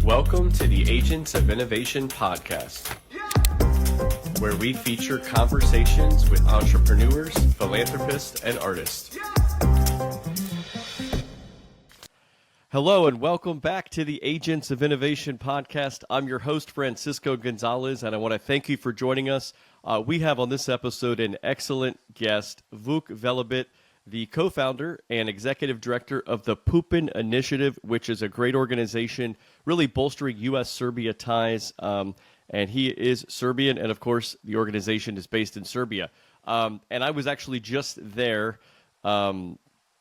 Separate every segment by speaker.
Speaker 1: Welcome to the Agents of Innovation podcast, where we feature conversations with entrepreneurs, philanthropists, and artists. Hello and welcome back to the Agents of Innovation podcast. I'm your host, Francisco Gonzalez, and I want to thank you for joining us. We have on this episode an excellent guest, Vuk Velebit, the co-founder and executive director of the Pupin Initiative, which is a great organization really bolstering US-Serbia ties. And he is Serbian, and of course, the organization is based in Serbia. And I was actually just there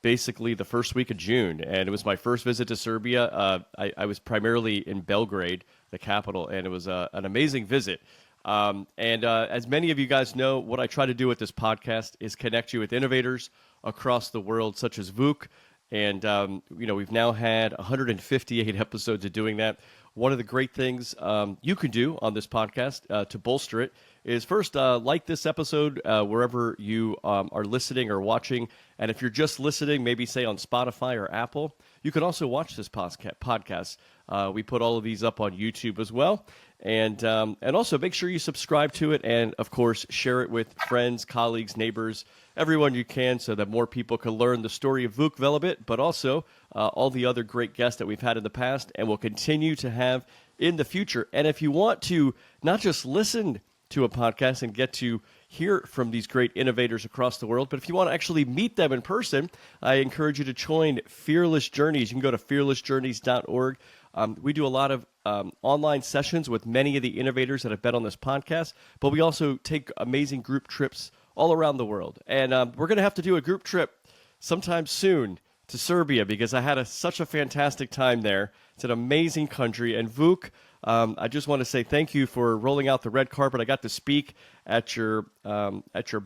Speaker 1: basically the first week of June, and it was my first visit to Serbia. I was primarily in Belgrade, the capital, and it was an amazing visit. As many of you guys know, what I try to do with this podcast is connect you with innovators across the world, such as Vuk. And, we've now had 158 episodes of doing that. One of the great things you can do on this podcast to bolster it is first, like this episode wherever you are listening or watching. And if you're just listening, maybe say on Spotify or Apple, you can also watch this podcast. We put all of these up on YouTube as well. And also make sure you subscribe to it and, of course, share it with friends, colleagues, neighbors, everyone you can so that more people can learn the story of Vuk Velebit, but also all the other great guests that we've had in the past and will continue to have in the future. And if you want to not just listen to a podcast and get to hear from these great innovators across the world, but if you want to actually meet them in person, I encourage you to join Fearless Journeys. You can go to fearlessjourneys.org. We do a lot of online sessions with many of the innovators that have been on this podcast, but we also take amazing group trips all around the world. And we're going to have to do a group trip sometime soon to Serbia because I had such a fantastic time there. It's an amazing country. And Vuk, I just want to say thank you for rolling out the red carpet. I got to speak at your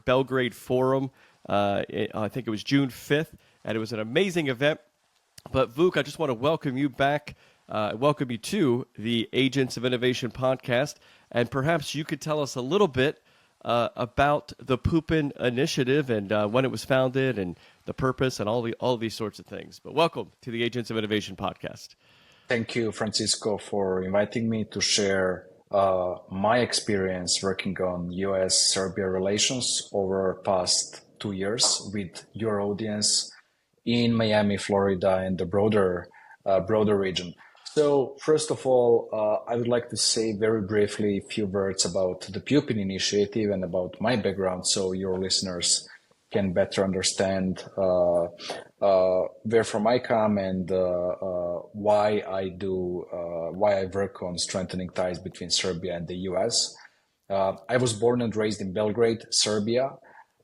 Speaker 1: Belgrade forum. I think it was June 5th, and it was an amazing event. But Vuk, I just want to welcome you back. Welcome you to the Agents of Innovation podcast, and perhaps you could tell us a little bit about the Pupin Initiative and when it was founded and the purpose and all these sorts of things. But welcome to the Agents of Innovation podcast.
Speaker 2: Thank you, Francisco, for inviting me to share my experience working on US-Serbia relations over past 2 years with your audience in Miami, Florida, and the broader region. So first of all, I would like to say very briefly a few words about the Pupin Initiative and about my background so your listeners can better understand where from I come and why I work on strengthening ties between Serbia and the US. I was born and raised in Belgrade, Serbia,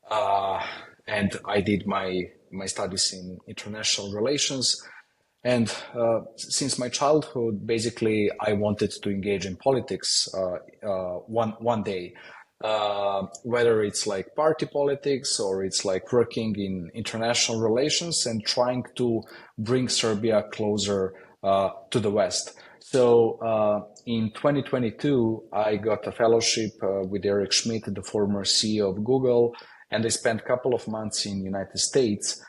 Speaker 2: and I did my studies in international relations. And since my childhood, basically, I wanted to engage in politics one day, whether it's like party politics or it's like working in international relations and trying to bring Serbia closer to the West. So in 2022, I got a fellowship with Eric Schmidt, the former CEO of Google, and I spent a couple of months in the United States.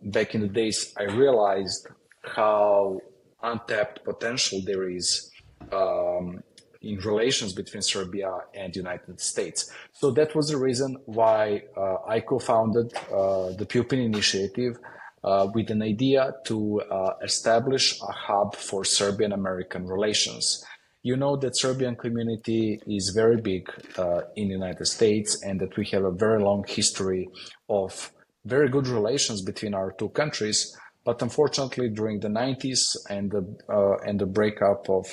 Speaker 2: Back in the days, I realized how untapped potential there is in relations between Serbia and the United States. So that was the reason why I co-founded the Pupin Initiative with an idea to establish a hub for Serbian-American relations. You know that Serbian community is very big in the United States and that we have a very long history of very good relations between our two countries. But unfortunately, during the 90s and the breakup of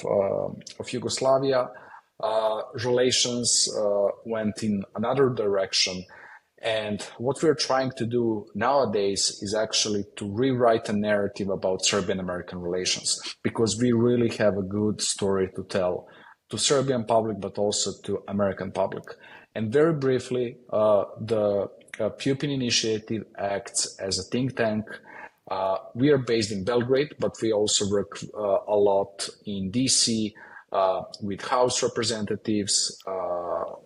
Speaker 2: Yugoslavia, relations went in another direction. And what we're trying to do nowadays is actually to rewrite a narrative about Serbian-American relations, because we really have a good story to tell to Serbian public, but also to American public. And very briefly, the Pupin Initiative acts as a think tank. We are based in Belgrade, but we also work a lot in DC with House representatives,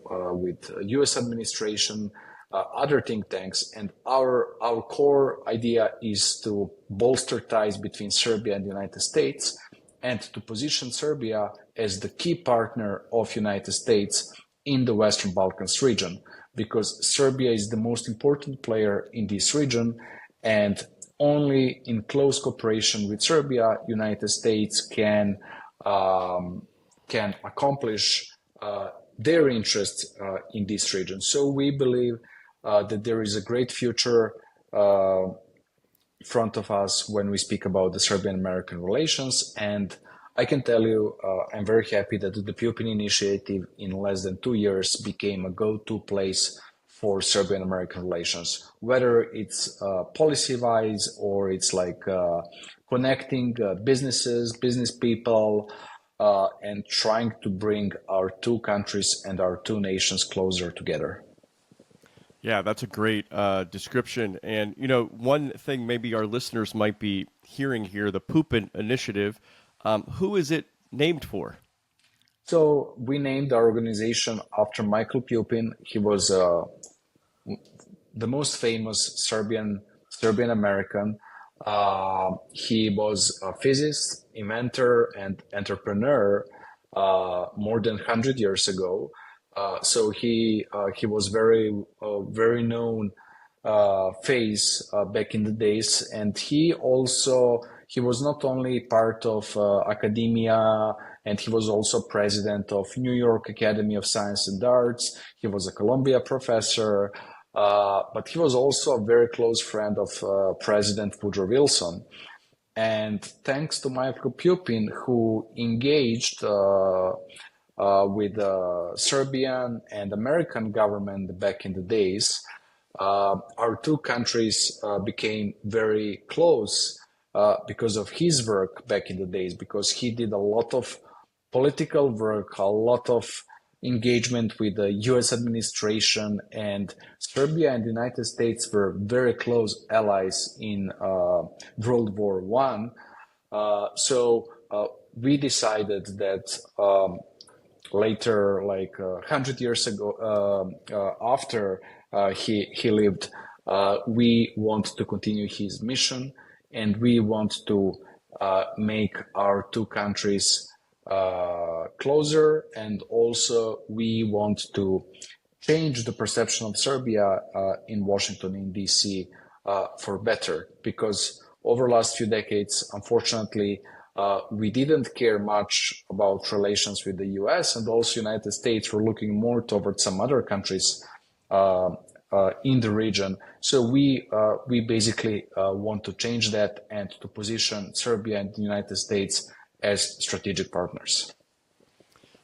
Speaker 2: with US administration, other think tanks. And our core idea is to bolster ties between Serbia and the United States and to position Serbia as the key partner of United States in the Western Balkans region, because Serbia is the most important player in this region, and only in close cooperation with Serbia, United States can accomplish their interests in this region. So we believe that there is a great future front of us when we speak about the Serbian-American relations. And I can tell you, I'm very happy that the Pupin Initiative in less than 2 years became a go-to place for Serbian-American relations, whether it's policy-wise or it's like connecting businesses, business people, and trying to bring our two countries and our two nations closer together.
Speaker 1: Yeah, that's a great description. And, one thing maybe our listeners might be hearing here, the Pupin Initiative, who is it named for?
Speaker 2: So we named our organization after Michael Pupin. He was the most famous Serbian-American. He was a physicist, inventor, and entrepreneur more than 100 years ago. So he was very known face back in the days, and he was not only part of academia, and he was also president of New York Academy of Science and Arts. He was a Columbia professor, but he was also a very close friend of President Woodrow Wilson. And thanks to Michael Pupin, who engaged with the Serbian and American government back in the days, our two countries became very close because of his work back in the days, because he did a lot of political work, a lot of engagement with the US administration, and Serbia and the United States were very close allies in World War One. So we decided that later, like 100 years ago, after he lived, we want to continue his mission, and we want to make our two countries closer, and also we want to change the perception of Serbia in Washington, in DC, for better, because over the last few decades, unfortunately, we didn't care much about relations with the US, and also United States were looking more towards some other countries in the region. So we basically want to change that and to position Serbia and the United States as strategic partners.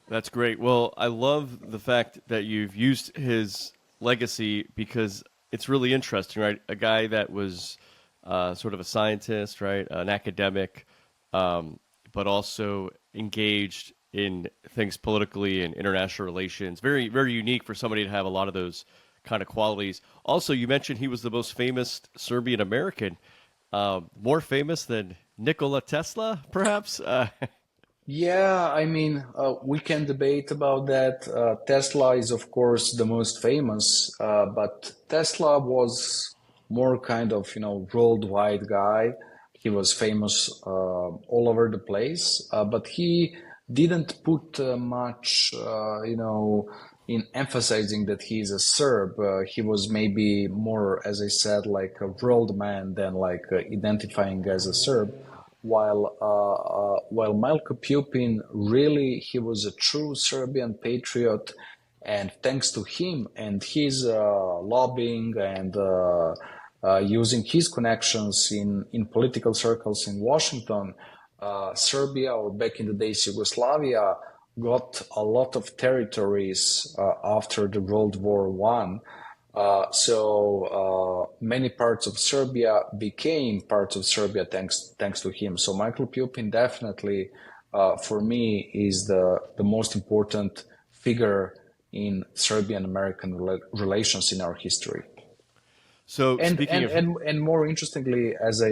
Speaker 1: That's great. Well, I love the fact that you've used his legacy because it's really interesting, right? A guy that was sort of a scientist, right? An academic, but also engaged in things politically and international relations. Very, very unique for somebody to have a lot of those kind of qualities. Also, you mentioned he was the most famous Serbian American, more famous than Nikola Tesla, perhaps?
Speaker 2: Yeah, I mean, we can debate about that. Tesla is, of course, the most famous, but Tesla was more kind of, worldwide guy. He was famous all over the place, but he didn't put much, in emphasizing that he's a Serb. He was maybe more, as I said, like a world man than like identifying as a Serb. While Michael Pupin, really, he was a true Serbian patriot, and thanks to him and his lobbying and using his connections in political circles in Washington, Serbia, or back in the days Yugoslavia, got a lot of territories after the World War One. So many parts of Serbia became parts of Serbia thanks to him. So Michael Pupin definitely, for me, is the most important figure in Serbian-American relations in our history.
Speaker 1: So
Speaker 2: and more interestingly, as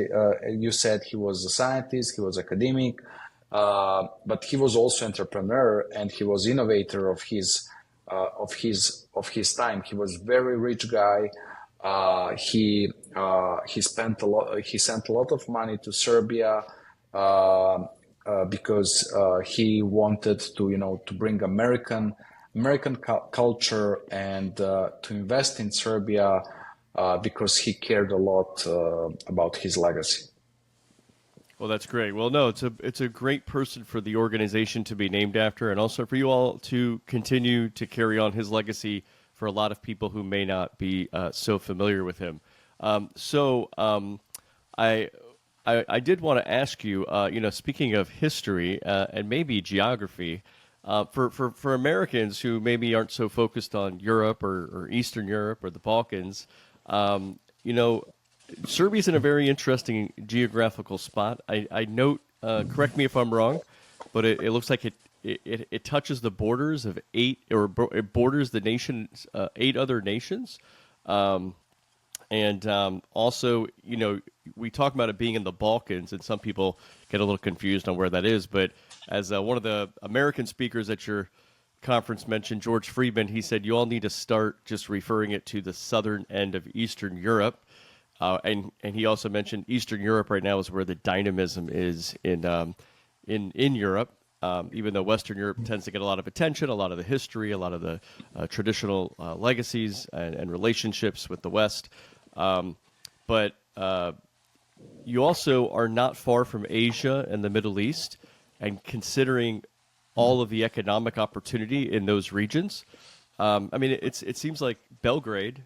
Speaker 2: you said, he was a scientist, he was academic, but he was also entrepreneur, and he was innovator of his time. He was very rich guy. He sent a lot of money to Serbia because he wanted to, to bring American culture and to invest in Serbia because he cared a lot about his legacy.
Speaker 1: Well, that's great. Well, no, it's a great person for the organization to be named after, and also for you all to continue to carry on his legacy for a lot of people who may not be so familiar with him. I did want to ask you, speaking of history and maybe geography, for Americans who maybe aren't so focused on Europe or Eastern Europe or the Balkans, Serbia's in a very interesting geographical spot. I note, correct me if I'm wrong, but it looks like it touches the borders of it borders the nation's 8 other nations. Also, we talk about it being in the Balkans, and some people get a little confused on where that is. But as one of the American speakers at your conference mentioned, George Friedman, he said you all need to start just referring it to the southern end of Eastern Europe. And he also mentioned Eastern Europe right now is where the dynamism is in Europe. Even though Western Europe tends to get a lot of attention, a lot of the history, a lot of the traditional legacies and relationships with the West. But you also are not far from Asia and the Middle East, and considering all of the economic opportunity in those regions, it seems like Belgrade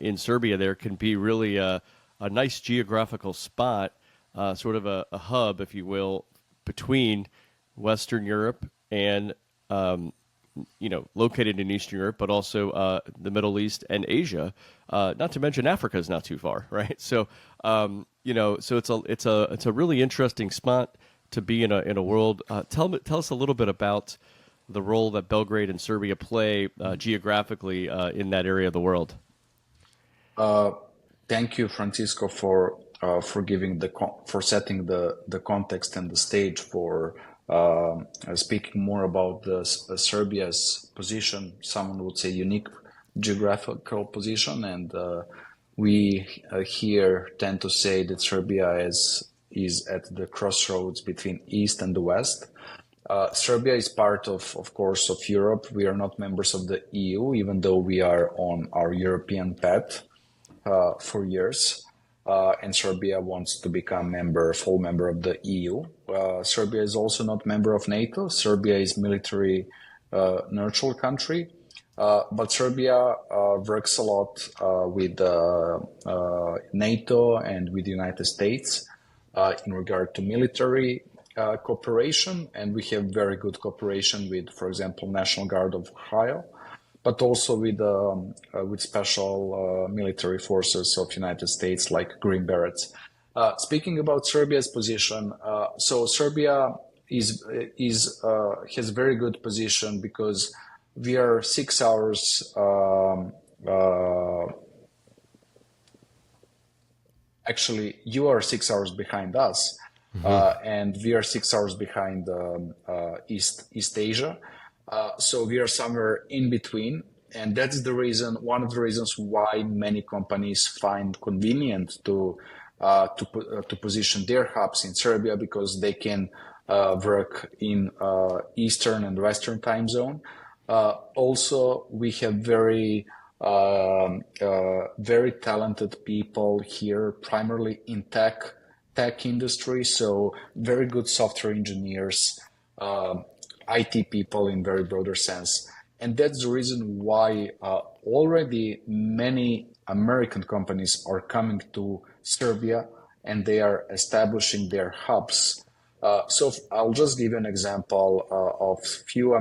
Speaker 1: in Serbia there can be really a nice geographical spot, sort of a hub, if you will, between Western Europe and located in Eastern Europe, but also the Middle East and Asia. Not to mention Africa is not too far, right? So it's a really interesting spot to be in a world. Tell us a little bit about the role that Belgrade and Serbia play geographically in that area of the world.
Speaker 2: Thank you, Francisco, for giving for setting the context and the stage for speaking more about Serbia's position. Someone would say unique geographical position, and we here tend to say that Serbia is at the crossroads between East and the West. Serbia is part of course, of Europe. We are not members of the EU, even though we are on our European path for years. And Serbia wants to become full member of the EU. Serbia is also not member of NATO. Serbia is military neutral country. But Serbia works a lot with NATO and with the United States in regard to military cooperation. And we have very good cooperation with, for example, National Guard of Ohio, but also with special military forces of United States like Green Berets. Speaking about Serbia's position, so Serbia has very good position because we are 6 hours. Actually, you are 6 hours behind us, and we are 6 hours behind East Asia. So we are somewhere in between, and that's one of the reasons why many companies find convenient to position their hubs in Serbia, because they can work in Eastern and Western time zone. Also, we have very talented people here, primarily in tech industry. So very good software engineers, IT people in very broader sense. And that's the reason why already many American companies are coming to Serbia and they are establishing their hubs. So I'll just give you an example of few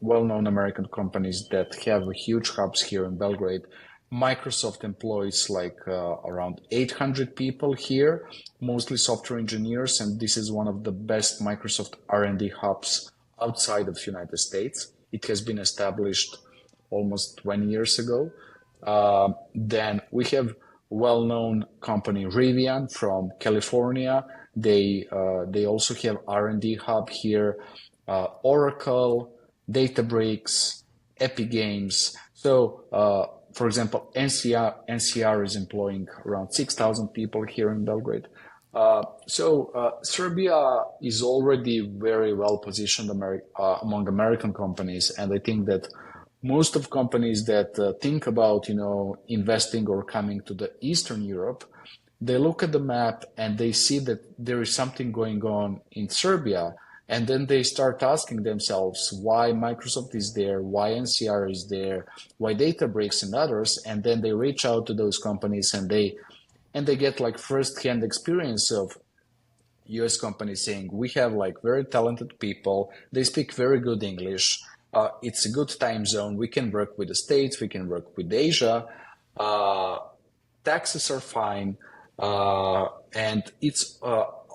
Speaker 2: well-known American companies that have huge hubs here in Belgrade. Microsoft employs around 800 people here, mostly software engineers, and this is one of the best Microsoft R&D hubs outside of the United States. It has been established almost 20 years ago. Then we have well-known company Rivian from California. They also have R&D hub here, Oracle, Databricks, Epic Games. So, for example, NCR is employing around 6,000 people here in Belgrade. Serbia is already very well positioned among American companies, and I think that most of companies that think about, investing or coming to the Eastern Europe, they look at the map and they see that there is something going on in Serbia, and then they start asking themselves why Microsoft is there, why NCR is there, why Databricks and others, and then they reach out to those companies and they get like first-hand experience of US companies saying we have like very talented people, they speak very good English, it's a good time zone, we can work with the States, we can work with Asia, uh, taxes are fine, and it's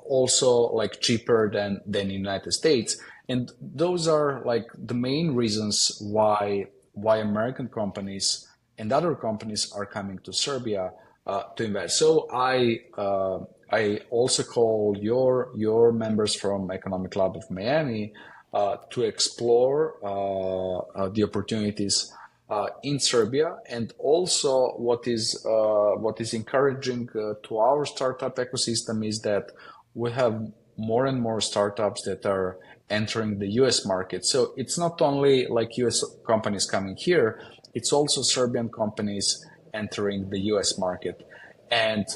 Speaker 2: also like cheaper than United States. And those are like the main reasons why American companies and other companies are coming to Serbia to invest. So I also call your members from Economic Club of Miami to explore the opportunities in Serbia, and also what is encouraging to our startup ecosystem is that we have more and more startups that are entering the US market. So it's not only like US companies coming here, it's also Serbian companies entering the US market. And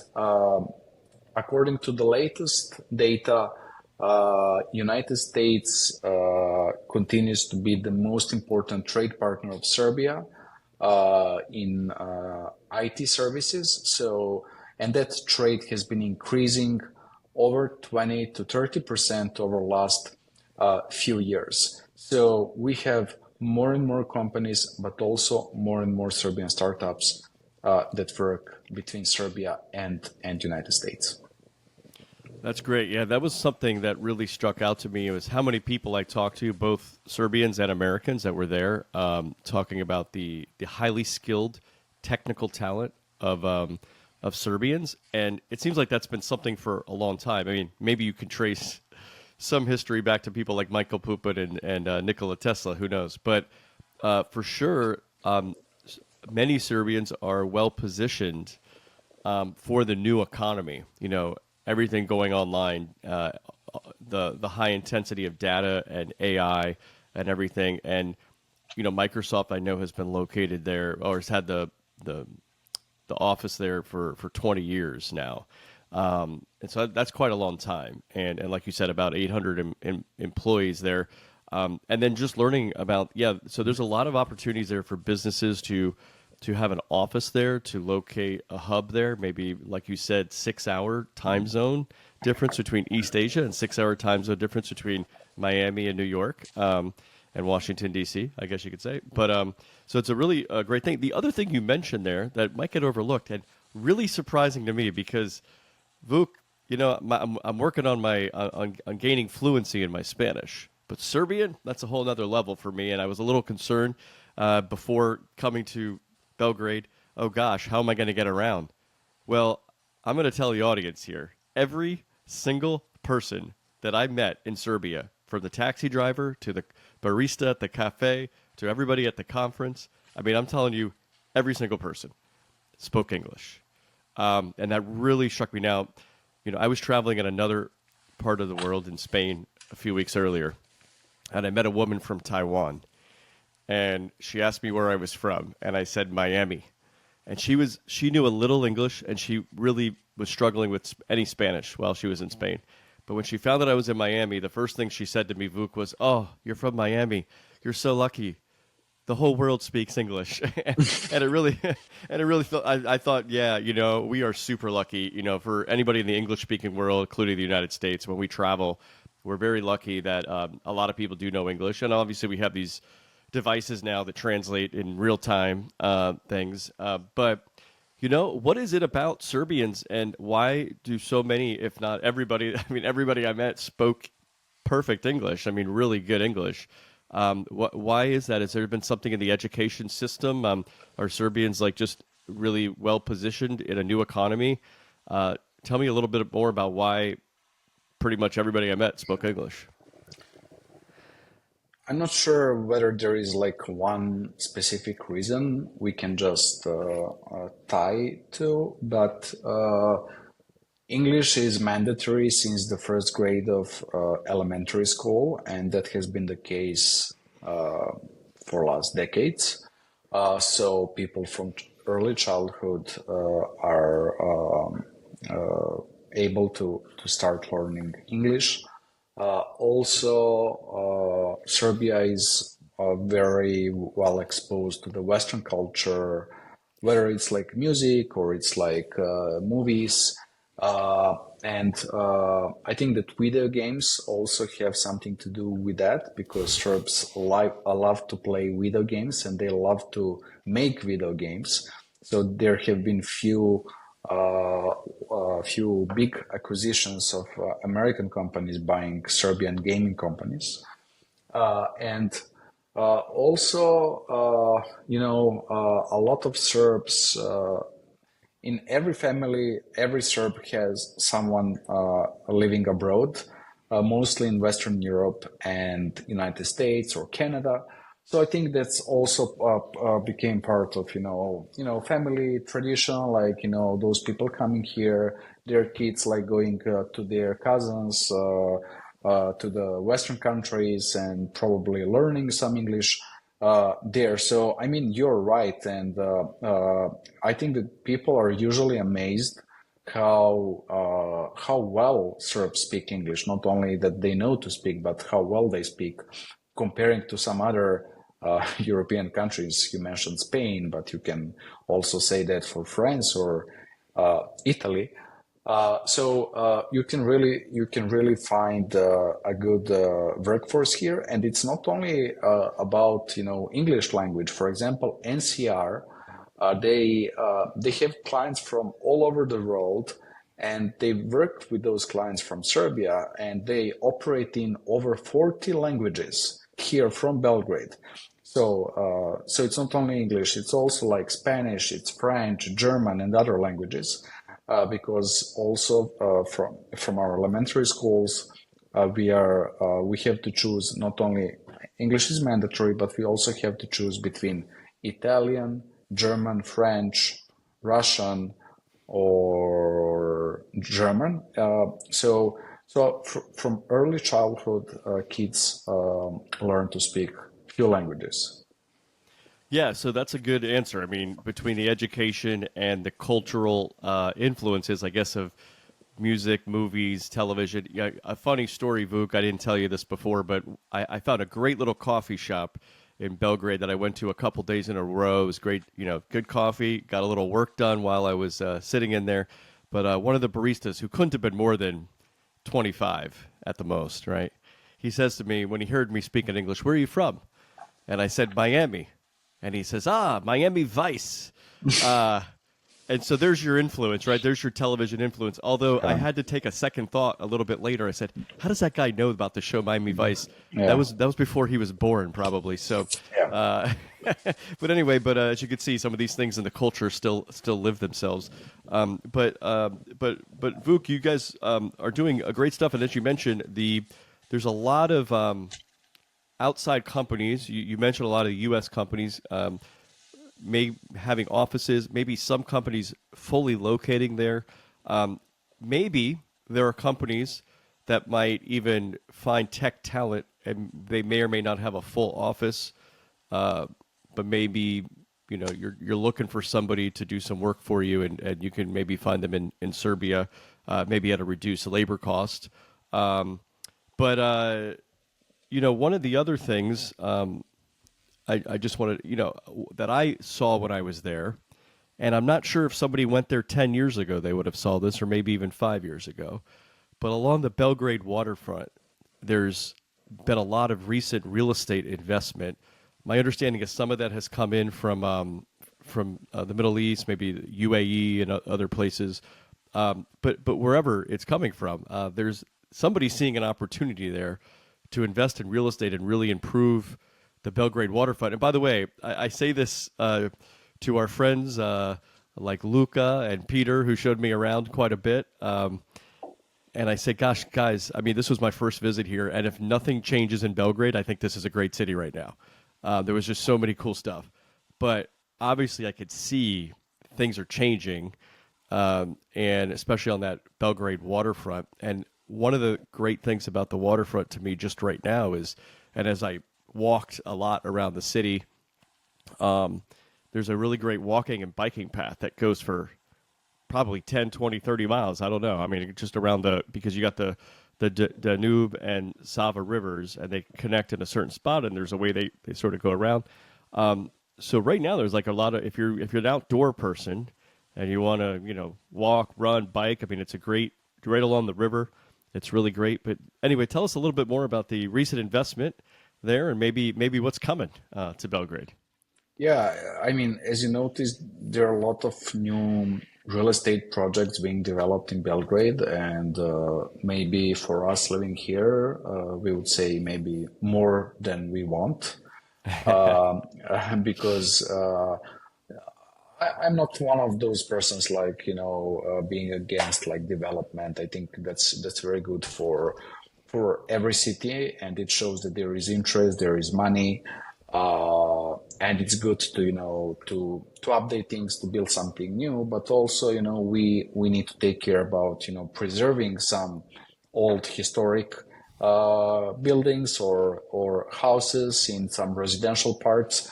Speaker 2: according to the latest data, United States continues to be the most important trade partner of Serbia in IT services. So, and that trade has been increasing over 20 to 30% over the last few years. So we have more and more companies, but also more and more Serbian startups that work between Serbia and United States.
Speaker 1: That's great. Yeah, that was something that really struck out to me. It was how many people I talked to, both Serbians and Americans that were there, talking about the highly skilled technical talent of Serbians, and it seems like that's been something for a long time. I mean, maybe you can trace some history back to people like Michael Pupin and Nikola Tesla. Who knows? But for sure, many Serbians are well positioned for the new economy. Everything going online, the high intensity of data and AI and everything, and Microsoft I know has been located there or has had the office there for 20 years now. And so that's quite a long time. And like you said, about 800 employees there. And then just learning about, so there's a lot of opportunities there for businesses to have an office there, to locate a hub there, maybe, like you said, 6-hour time zone difference between East Asia and 6-hour time zone difference between Miami and New York. And Washington, D.C., I guess you could say. But so it's a really great thing. The other thing you mentioned there that might get overlooked and really surprising to me because, Vuk, I'm working on on gaining fluency in my Spanish. But Serbian, that's a whole other level for me. And I was a little concerned before coming to Belgrade. Oh, gosh, how am I going to get around? Well, I'm going to tell the audience here. Every single person that I met in Serbia, from the taxi driver to the barista at the cafe to everybody at the conference, I mean, I'm telling you, every single person spoke English. And that really struck me. Now, I was traveling in another part of the world in Spain a few weeks earlier, and I met a woman from Taiwan. And she asked me where I was from, and I said Miami. And she knew a little English, and she really was struggling with any Spanish while she was in Spain. But when she found that I was in Miami, the first thing she said to me, Vuk, was, "Oh, you're from Miami. You're so lucky. The whole world speaks English." And it really felt. I thought, yeah, we are super lucky. For anybody in the English-speaking world, including the United States, when we travel, we're very lucky that a lot of people do know English, and obviously we have these devices now that translate in real time things. But what is it about Serbians, and why do so many, if not everybody, I mean, everybody I met spoke perfect English. I mean, really good English. Why is that? Has there been something in the education system? Are Serbians like just really well positioned in a new economy? Tell me a little bit more about why pretty much everybody I met spoke English.
Speaker 2: I'm not sure whether there is like one specific reason we can just tie to, but English is mandatory since the first grade of elementary school, and that has been the case for last decades. So people from early childhood are able to start learning English. Also, Serbia is very well exposed to the Western culture, whether it's like music or it's like movies. And I think that video games also have something to do with that because Serbs love to play video games and they love to make video games. So there have been few big acquisitions of American companies buying Serbian gaming companies. And also, a lot of Serbs in every family, every Serb has someone living abroad, mostly in Western Europe and United States or Canada. So I think that's also became part of family tradition. Like those people coming here, their kids like going to their cousins to the Western countries and probably learning some English there. So I mean, you're right, and I think that people are usually amazed how well Serbs speak English. Not only that they know to speak, but how well they speak, comparing to some other European countries. You mentioned Spain, but you can also say that for France or Italy. So you can really find a good workforce here, and it's not only about English language. For example, NCR, they have clients from all over the world, and they work with those clients from Serbia, and they operate in over 40 languages here from Belgrade. So it's not only English; it's also like Spanish, it's French, German, and other languages. Because also from our elementary schools, we have to choose not only English is mandatory, but we also have to choose between Italian, German, French, Russian, or German. So from early childhood, kids learn to speak few languages.
Speaker 1: Yeah, so that's a good answer. I mean, between the education and the cultural influences, I guess, of music, movies, television. Yeah, a funny story, Vuk. I didn't tell you this before, but I found a great little coffee shop in Belgrade that I went to a couple days in a row. It was great, good coffee. Got a little work done while I was sitting in there. But one of the baristas, who couldn't have been more than 25 at the most, right? He says to me when he heard me speak in English, "Where are you from?" And I said, "Miami." And he says, Miami Vice. And so there's your influence, right? There's your television influence. Although I had to take a second thought a little bit later. I said, how does that guy know about the show Miami Vice?
Speaker 2: Yeah.
Speaker 1: That was before he was born, probably. So,
Speaker 2: Yeah.
Speaker 1: but anyway, as you can see, some of these things in the culture still live themselves. But Vuk, you guys are doing a great stuff. And as you mentioned, there's a lot of outside companies. You mentioned a lot of U.S. companies having offices, maybe some companies fully locating there. Maybe there are companies that might even find tech talent, and they may or may not have a full office, but maybe you're looking for somebody to do some work for you, and you can maybe find them in Serbia, maybe at a reduced labor cost. But one of the other things I just wanted, that I saw when I was there, and I'm not sure if somebody went there 10 years ago, they would have saw this, or maybe even 5 years ago. But along the Belgrade waterfront, there's been a lot of recent real estate investment. My understanding is some of that has come in from the Middle East, maybe the UAE and other places. But wherever it's coming from, there's somebody seeing an opportunity there to invest in real estate and really improve the Belgrade waterfront. And by the way, I say this to our friends like Luca and Peter, who showed me around quite a bit. And I say, gosh, guys, I mean, this was my first visit here. And if nothing changes in Belgrade, I think this is a great city right now. There was just so many cool stuff. But obviously I could see things are changing. and especially on that Belgrade waterfront. And one of the great things about the waterfront to me just right now is, and as I walked a lot around the city, there's a really great walking and biking path that goes for probably 10, 20, 30 miles. I don't know. I mean, just around because you got the Danube and Sava rivers, and they connect in a certain spot, and there's a way they sort of go around. So right now, there's like a lot of, if you're an outdoor person and you want to, walk, run, bike, I mean, it's a great, right along the river. It's really great. But anyway, tell us a little bit more about the recent investment there, and maybe what's coming to Belgrade.
Speaker 2: Yeah, I mean, as you noticed, there are a lot of new real estate projects being developed in Belgrade, and maybe for us living here, we would say maybe more than we want, um, because I'm not one of those persons like being against like development. I think that's very good for every city, and it shows that there is interest, there is money, and it's good to to update things, to build something new. But also, we need to take care about preserving some old historic buildings or houses in some residential parts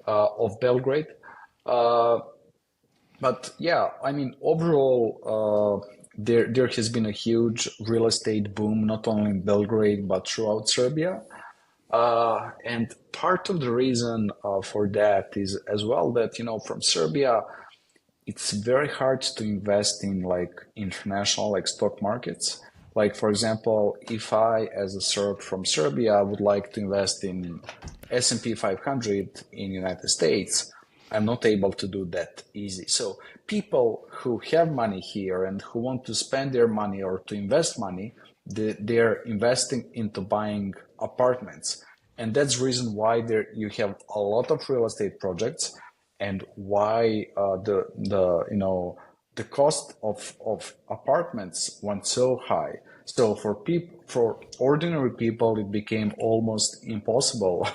Speaker 2: of Belgrade. Uh, but yeah, I mean, overall, there has been a huge real estate boom, not only in Belgrade but throughout Serbia. And part of the reason for that is as well that from Serbia, it's very hard to invest in like international like stock markets. Like for example, if I as a Serb from Serbia would like to invest in S&P 500 in United States, I'm not able to do that easy. So people who have money here and who want to spend their money or to invest money, they're investing into buying apartments. And that's the reason why there you have a lot of real estate projects, and why the cost of apartments went so high. So for ordinary people, it became almost impossible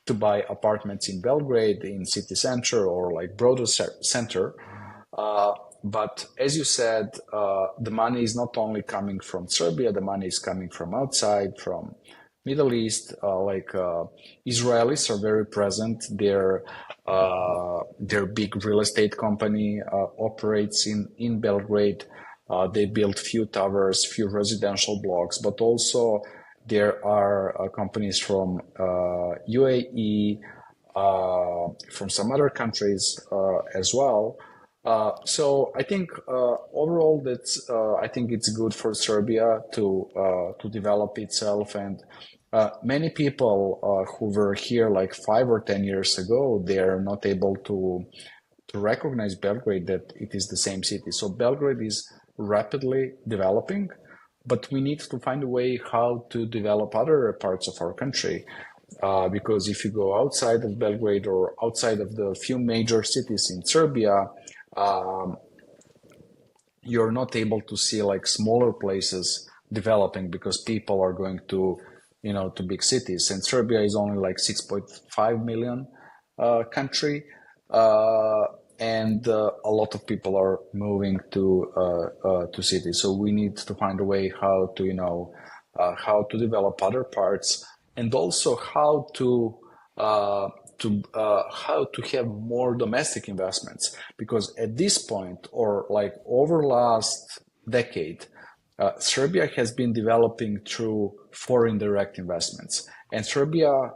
Speaker 2: to buy apartments in Belgrade, in city center or like broader center. Uh, but as you said, the money is not only coming from Serbia, the money is coming from outside, from Middle East. Israelis are very present. Their big real estate company operates in Belgrade. They built few towers, few residential blocks, but also there are companies from UAE, from some other countries as well. So I think overall that's I think it's good for Serbia to develop itself, and many people who were here like 5 or 10 years ago, they are not able to recognize Belgrade, that it is the same city. So Belgrade is rapidly developing, but we need to find a way how to develop other parts of our country. Because if you go outside of Belgrade or outside of the few major cities in Serbia, um, you're not able to see like smaller places developing because people are going to big cities. And Serbia is only like 6.5 million country, uh, and a lot of people are moving to cities. So we need to find a way how to how to develop other parts, and also uh, how to have more domestic investments, because at this point, or like over last decade, Serbia has been developing through foreign direct investments, and Serbia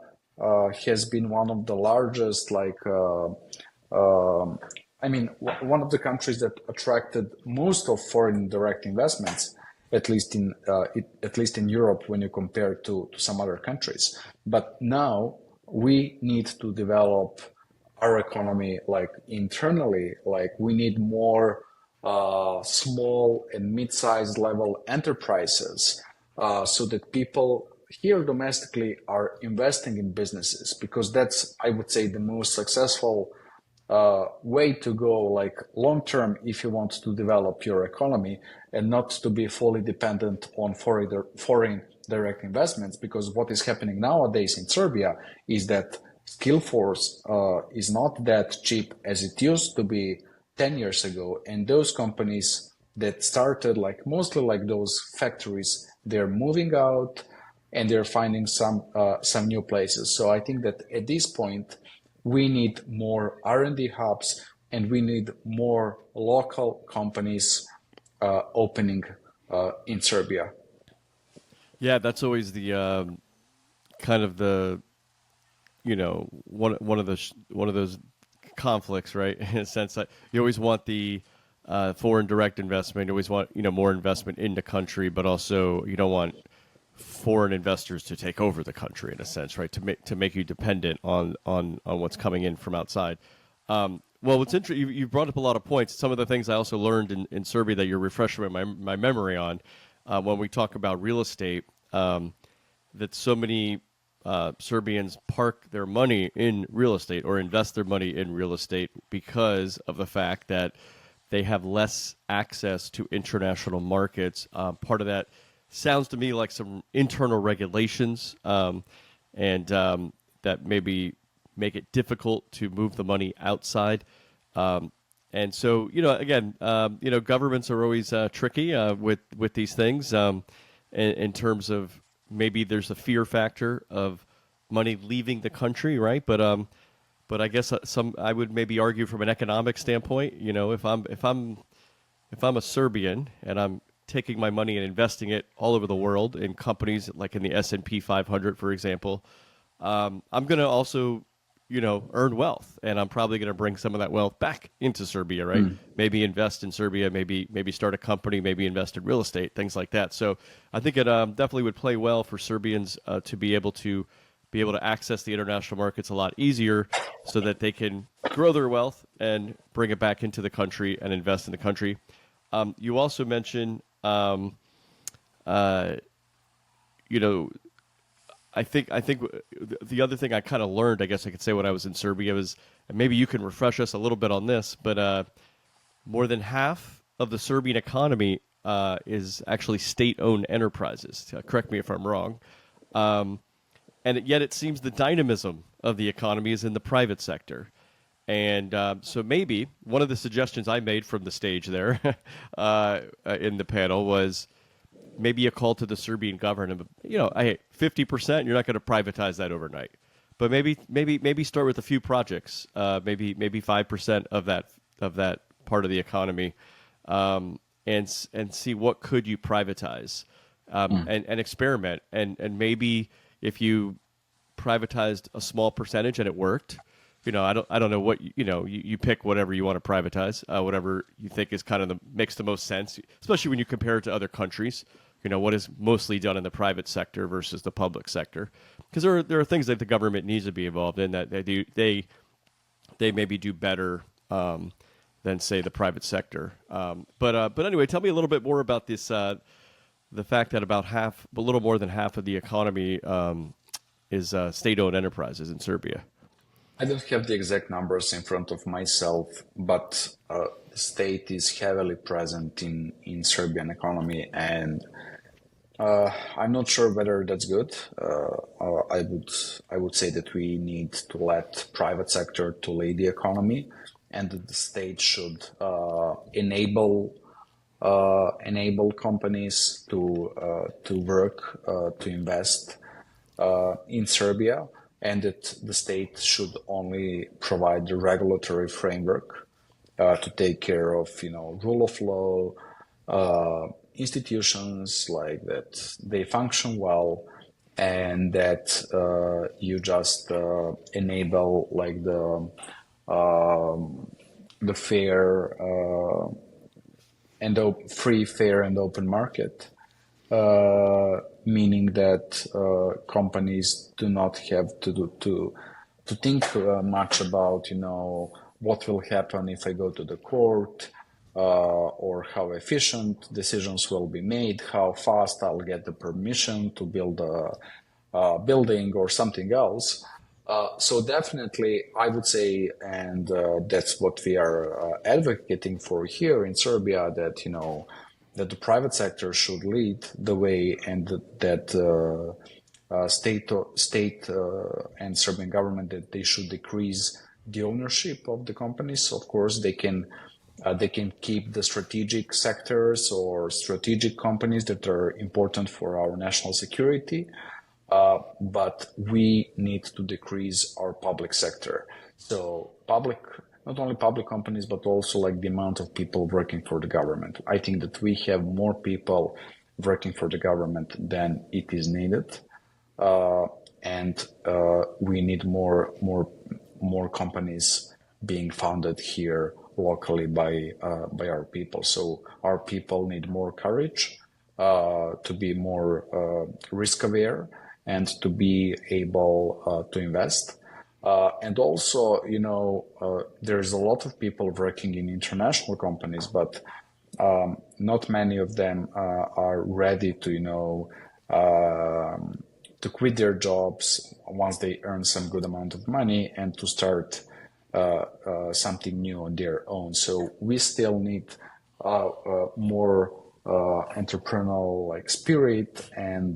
Speaker 2: has been one of the largest, I mean, one of the countries that attracted most of foreign direct investments, at least in Europe, when you compare to some other countries. But now we need to develop our economy like internally. Like we need more small and mid-sized level enterprises, so that people here domestically are investing in businesses, because that's, I would say, the most successful way to go, like long term, if you want to develop your economy and not to be fully dependent on foreign direct investments. Because what is happening nowadays in Serbia is that skill force is not that cheap as it used to be 10 years ago, and those companies that started like mostly like those factories, they're moving out and they're finding some new places. So I think that at this point we need more R&D hubs and we need more local companies opening in Serbia.
Speaker 1: Yeah, that's always the kind of the one of those conflicts, right? In a sense that you always want the foreign direct investment, you always want more investment in the country, but also you don't want foreign investors to take over the country in a sense, right? To make you dependent on what's coming in from outside. Well, what's interesting, you brought up a lot of points. Some of the things I also learned in Serbia that you're refreshing my memory on when we talk about real estate, that so many Serbians park their money in real estate or invest their money in real estate because of the fact that they have less access to international markets. Part of that sounds to me like some internal regulations, and that maybe make it difficult to move the money outside. And so, again, governments are always tricky with these things in terms of maybe there's a fear factor of money leaving the country, right? But I guess I would maybe argue from an economic standpoint. If I'm a Serbian and I'm taking my money and investing it all over the world in companies like in the S&P 500, for example, I'm going to also earn wealth, and I'm probably going to bring some of that wealth back into Serbia, right? Maybe invest in Serbia, maybe start a company, maybe invest in real estate, things like that. So I think it definitely would play well for Serbians to be able to access the international markets a lot easier, so that they can grow their wealth and bring it back into the country and invest in the country. You also mentioned, you know, I think the other thing I kind of learned, I guess I could say, when I was in Serbia was, and maybe you can refresh us a little bit on this, but more than half of the Serbian economy is actually state-owned enterprises. Correct me if I'm wrong. And yet it seems the dynamism of the economy is in the private sector. And so maybe one of the suggestions I made from the stage there in the panel was maybe a call to the Serbian government. 50%, you're not going to privatize that overnight, but maybe start with a few projects, maybe 5% of that part of the economy, and see what could you privatize, and experiment, and maybe if you privatized a small percentage and it worked. I don't know what you pick whatever you want to privatize, whatever you think is kind of makes the most sense, especially when you compare it to other countries. What is mostly done in the private sector versus the public sector, because there are things that the government needs to be involved in that they maybe do better than, say, the private sector. But anyway, tell me a little bit more about this. The fact that a little more than half of the economy is state-owned enterprises in Serbia.
Speaker 2: I don't have the exact numbers in front of myself, but the state is heavily present in Serbian economy, and I'm not sure whether that's good. I would say that we need to let private sector to lead the economy, and that the state should enable companies to work, to invest in Serbia, and that the state should only provide the regulatory framework to take care of, rule of law, institutions like that, they function well, and that you just enable like the fair and free, fair, and open market. Meaning that companies do not have to think much about what will happen if I go to the court, or how efficient decisions will be made, how fast I'll get the permission to build a building or something else. So definitely, I would say, and that's what we are advocating for here in Serbia, that that the private sector should lead the way, and that state and Serbian government, that they should decrease the ownership of the companies. Of course, they can They can keep the strategic sectors or strategic companies that are important for our national security, but we need to decrease our public sector. So public, not only public companies, but also like the amount of people working for the government. I think that we have more people working for the government than it is needed, and we need more companies being founded here locally by our people. So our people need more courage, to be more risk aware, and to be able to invest. And also, there's a lot of people working in international companies, but not many of them are ready to, to quit their jobs once they earn some good amount of money and to start something new on their own. So we still need more entrepreneurial like spirit, and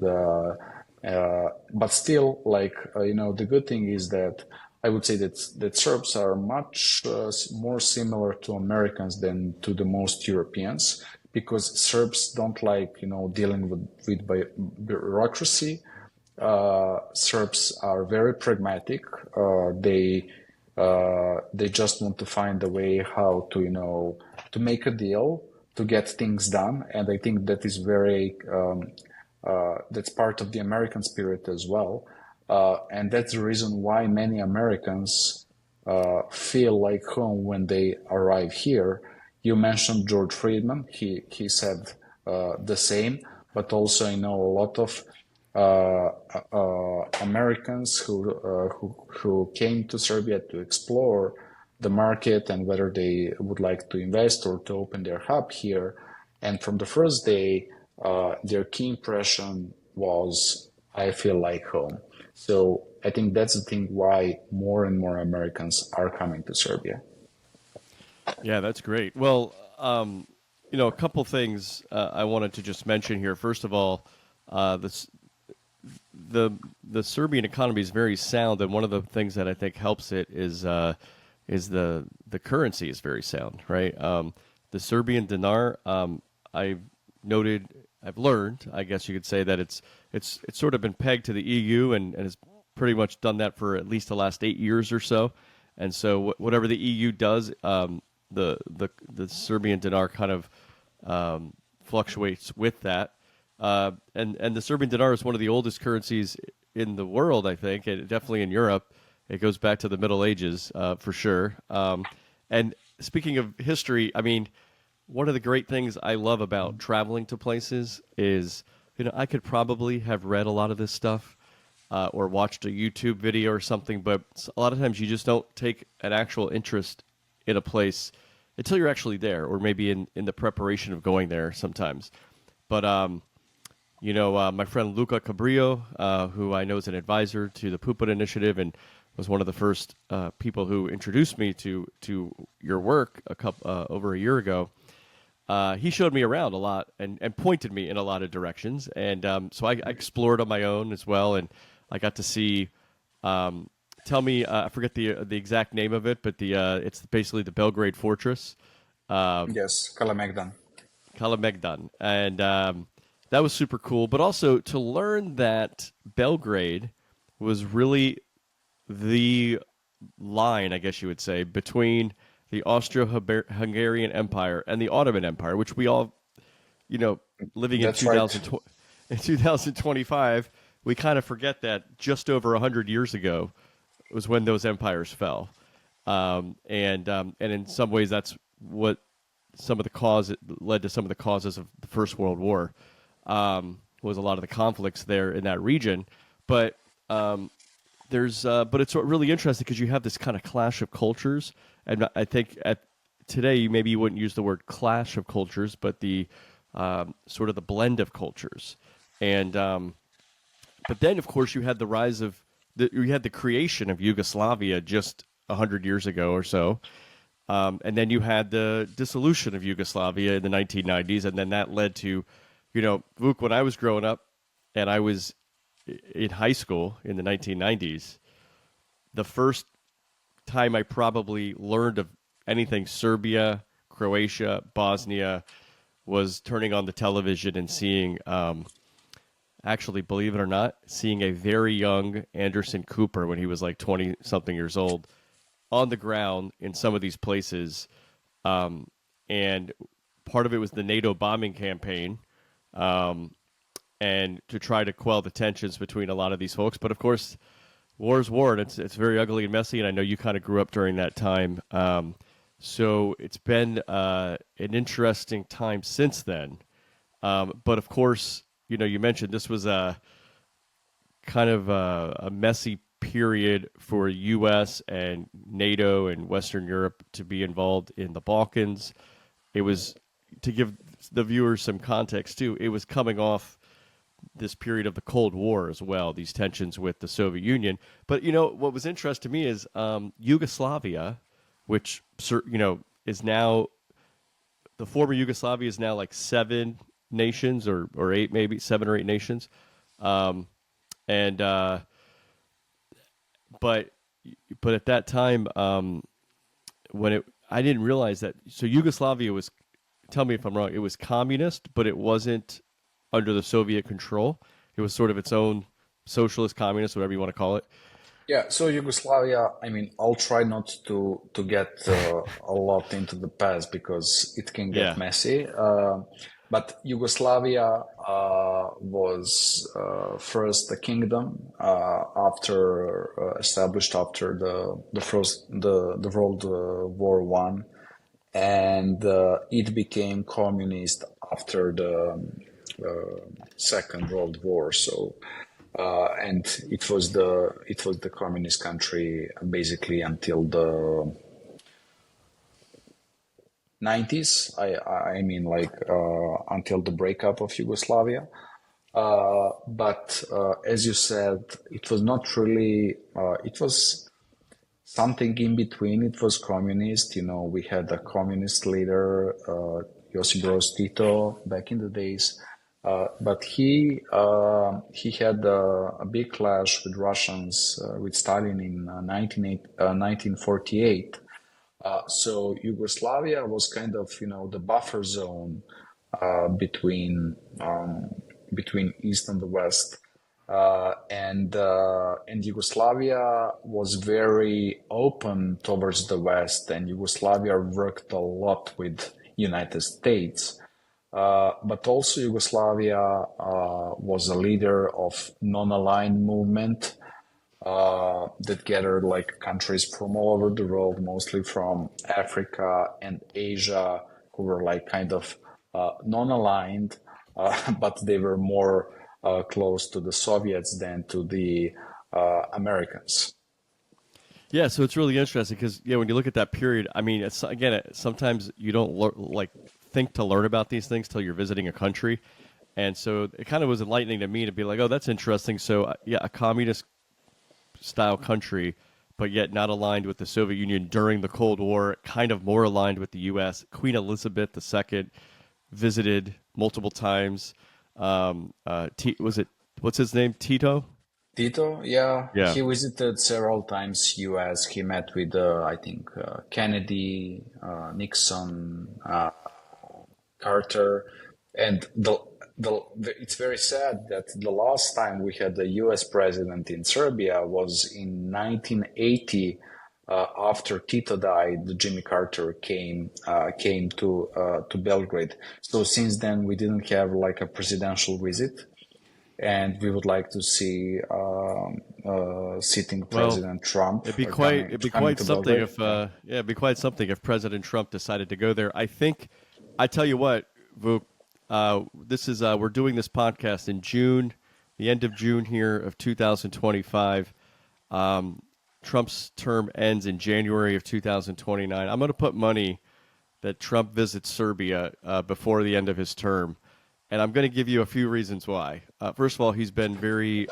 Speaker 2: but still, the good thing is that I would say that Serbs are much more similar to Americans than to the most Europeans, because Serbs don't like dealing with bureaucracy. Serbs are very pragmatic. They just want to find a way how to to make a deal to get things done, and I think that is very that's part of the American spirit as well. And that's the reason why many Americans feel like home when they arrive here. You mentioned George Friedman. He said the same, but also I know a lot of Americans who came to Serbia to explore the market and whether they would like to invest or to open their hub here. And from the first day, their key impression was, I feel like home. So I think that's the thing why more and more Americans are coming to Serbia.
Speaker 1: Yeah, that's great. Well, a couple things I wanted to just mention here. First of all, this the Serbian economy is very sound, and one of the things that I think helps it is the currency is very sound, right? The Serbian dinar, I've learned, I guess you could say that it's sort of been pegged to the EU and has pretty much done that for at least the last 8 years or so. And so whatever the EU does, the Serbian dinar kind of fluctuates with that. And the Serbian dinar is one of the oldest currencies in the world, I think, and definitely in Europe. It goes back to the Middle Ages for sure. And speaking of history, I mean, one of the great things I love about traveling to places is, I could probably have read a lot of this stuff or watched a YouTube video or something, but a lot of times you just don't take an actual interest in a place until you're actually there, or maybe in the preparation of going there sometimes. But my friend Luca Cabrillo, who I know is an advisor to the Pupin Initiative and was one of the first people who introduced me to your work over a year ago. He showed me around a lot and pointed me in a lot of directions, and so I explored on my own as well, and I got to see. Tell me, I forget the exact name of it, but it's basically the Belgrade Fortress.
Speaker 2: Yes, Kalemegdan.
Speaker 1: Kalemegdan, and that was super cool. But also to learn that Belgrade was really the line, I guess you would say, between the Austro-Hungarian Empire and the Ottoman Empire, which we all, living in
Speaker 2: That's right.
Speaker 1: in 2025, we kind of forget that just over 100 years ago was when those empires fell. And in some ways, that's what led to some of the causes of the First World War, was a lot of the conflicts there in that region. But but it's really interesting because you have this kind of clash of cultures, and I think today maybe you wouldn't use the word clash of cultures, but the sort of the blend of cultures, and but then of course you had the rise of you had the creation of Yugoslavia just 100 years ago or so, and then you had the dissolution of Yugoslavia in the 1990s, and then that led to, Vuk, when I was growing up, and I was in high school in the 1990s, the first time I probably learned of anything Serbia, Croatia, Bosnia, was turning on the television and seeing, actually, believe it or not, seeing a very young Anderson Cooper when he was like 20-something years old on the ground in some of these places. And part of it was the NATO bombing campaign, and to try to quell the tensions between a lot of these folks. But of course, war is war, and it's very ugly and messy. And I know you kind of grew up during that time, so it's been an interesting time since then. But of course, you mentioned this was a kind of a messy period for U.S. and NATO and Western Europe to be involved in the Balkans. It was, to give the viewers some context too, it was coming off this period of the Cold War as well, these tensions with the Soviet Union. But, what was interesting to me is Yugoslavia, which, is now, the former Yugoslavia is now like 7 nations or 8, maybe 7 or 8 nations. And but at that time, I didn't realize that. So Yugoslavia was, tell me if I'm wrong, it was communist, but it wasn't under the Soviet control. It was sort of its own socialist, communist, whatever you want to call it.
Speaker 2: Yeah, so Yugoslavia, I mean, I'll try not to get a lot into the past because it can get
Speaker 1: Yeah.
Speaker 2: messy. But Yugoslavia was first a kingdom after established after the World War One, and it became communist after the Second World War. So. And it was the communist country basically until the 90s. I mean, like until the breakup of Yugoslavia. But as you said, it was not really. It was something in between. It was communist. We had a communist leader, Josip Broz Tito, back in the days. But he had a big clash with Russians, with Stalin in 1948. So Yugoslavia was kind of, the buffer zone between East and the West. And Yugoslavia was very open towards the West, and Yugoslavia worked a lot with United States. But also Yugoslavia was a leader of non-aligned movement that gathered like countries from all over the world, mostly from Africa and Asia, who were like kind of non-aligned, but they were more close to the Soviets than to the Americans.
Speaker 1: Yeah, so it's really interesting because when you look at that period, I mean, it's again, sometimes you don't think to learn about these things till you're visiting a country, and so it kind of was enlightening to me to be like, oh, that's interesting. So a communist style country, but yet not aligned with the Soviet Union during the Cold War, kind of more aligned with the U.S. Queen Elizabeth II visited multiple times. Was it, what's his name, Tito?
Speaker 2: Tito, yeah,
Speaker 1: Yeah.
Speaker 2: he visited several times U.S. He met with, I think, Kennedy, Nixon, Carter, and it's very sad that the last time we had a U.S. president in Serbia was in 1980. After Tito died, Jimmy Carter came to Belgrade. So since then, we didn't have like a presidential visit. And we would like to see sitting President Trump.
Speaker 1: It'd be
Speaker 2: coming
Speaker 1: quite
Speaker 2: to
Speaker 1: something
Speaker 2: Belgrade.
Speaker 1: it'd be quite something if President Trump decided to go there. I tell you what, Vuk, this is we're doing this podcast in June, the end of June here of 2025. Trump's term ends in January of 2029. I'm going to put money that Trump visits Serbia before the end of his term. And I'm going to give you a few reasons why. First of all, he's been very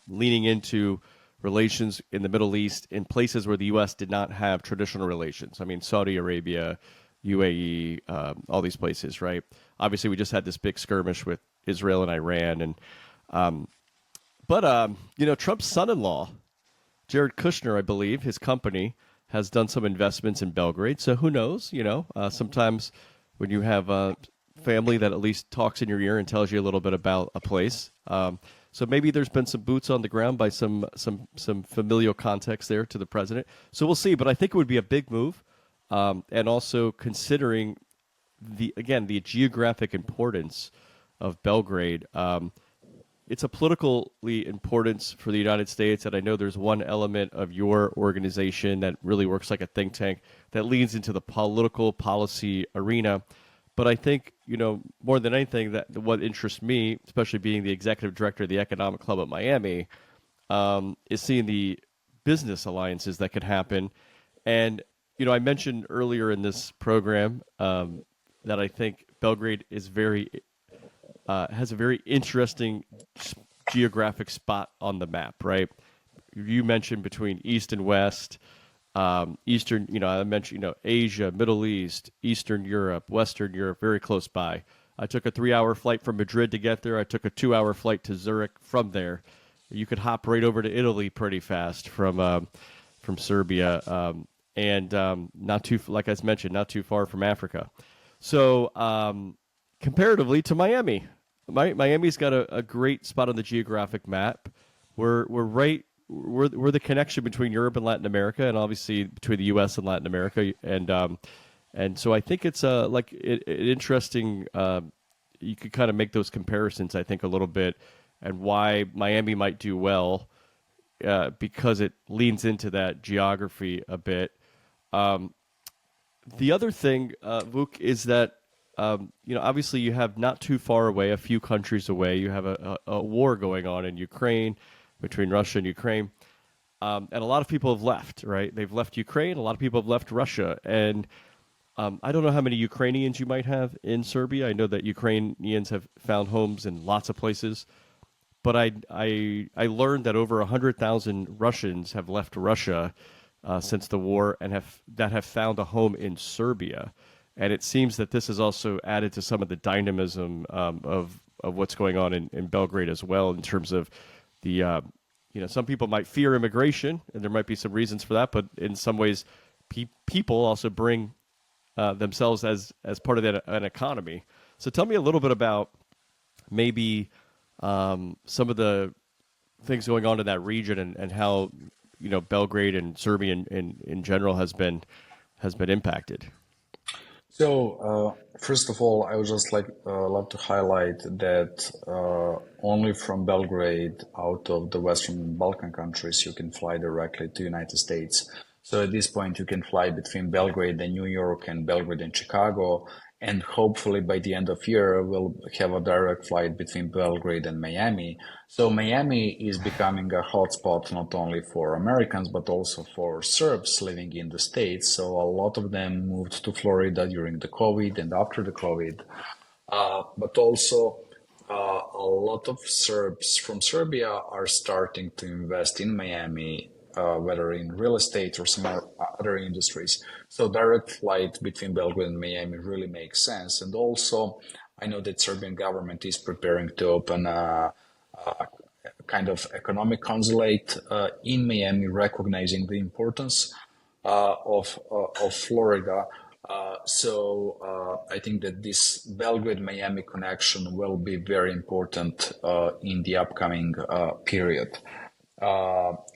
Speaker 1: leaning into relations in the Middle East in places where the U.S. did not have traditional relations. I mean, Saudi Arabia, UAE, all these places, right? Obviously, we just had this big skirmish with Israel and Iran. But Trump's son-in-law, Jared Kushner, I believe, his company, has done some investments in Belgrade. So who knows? Sometimes when you have family that at least talks in your ear and tells you a little bit about a place. So maybe there's been some boots on the ground by some familial context there to the president. So we'll see. But I think it would be a big move, and also considering the geographic importance of Belgrade. It's a politically importance for the United States, and I know there's one element of your organization that really works like a think tank that leans into the political policy arena. But I think, more than anything, that what interests me, especially being the executive director of the Economic Club at Miami, is seeing the business alliances that could happen. And, I mentioned earlier in this program that I think Belgrade is has a very interesting geographic spot on the map, right? You mentioned between East and West, Eastern, I mentioned, Asia, Middle East, Eastern Europe, Western Europe, very close by. I took a 3-hour flight from Madrid to get there. I took a 2-hour flight to Zurich from there. You could hop right over to Italy pretty fast from Serbia, and not too, like I mentioned, not too far from Africa. So comparatively to Miami, Miami's got a great spot on the geographic map. We're the connection between Europe and Latin America, and obviously between the U.S. and Latin America, and so I think it's an interesting. You could kind of make those comparisons, I think, a little bit, and why Miami might do well because it leans into that geography a bit. The other thing, Vuk, is that obviously you have not too far away, a few countries away, you have a war going on in Ukraine, between Russia and Ukraine, and a lot of people have left. Right, they've left Ukraine. A lot of people have left Russia, and I don't know how many Ukrainians you might have in Serbia. I know that Ukrainians have found homes in lots of places, but I learned that over 100,000 Russians have left Russia since the war and have found a home in Serbia. And it seems that this has also added to some of the dynamism of what's going on in Belgrade as well, in terms of the some people might fear immigration, and there might be some reasons for that, but in some ways, people also bring themselves as part of an economy. So tell me a little bit about maybe some of the things going on in that region, and how Belgrade and Serbia in general has been impacted.
Speaker 2: So, first of all, I would just love to highlight that only from Belgrade, out of the Western Balkan countries, you can fly directly to United States. So at this point, you can fly between Belgrade and New York and Belgrade and Chicago. And hopefully by the end of year, we'll have a direct flight between Belgrade and Miami. So Miami is becoming a hotspot not only for Americans, but also for Serbs living in the States. So a lot of them moved to Florida during the COVID and after the COVID. But also a lot of Serbs from Serbia are starting to invest in Miami, whether in real estate or some other industries. So direct flight between Belgrade and Miami really makes sense. And also, I know that Serbian government is preparing to open a kind of economic consulate in Miami, recognizing the importance of Florida. So I think that this Belgrade-Miami connection will be very important in the upcoming period.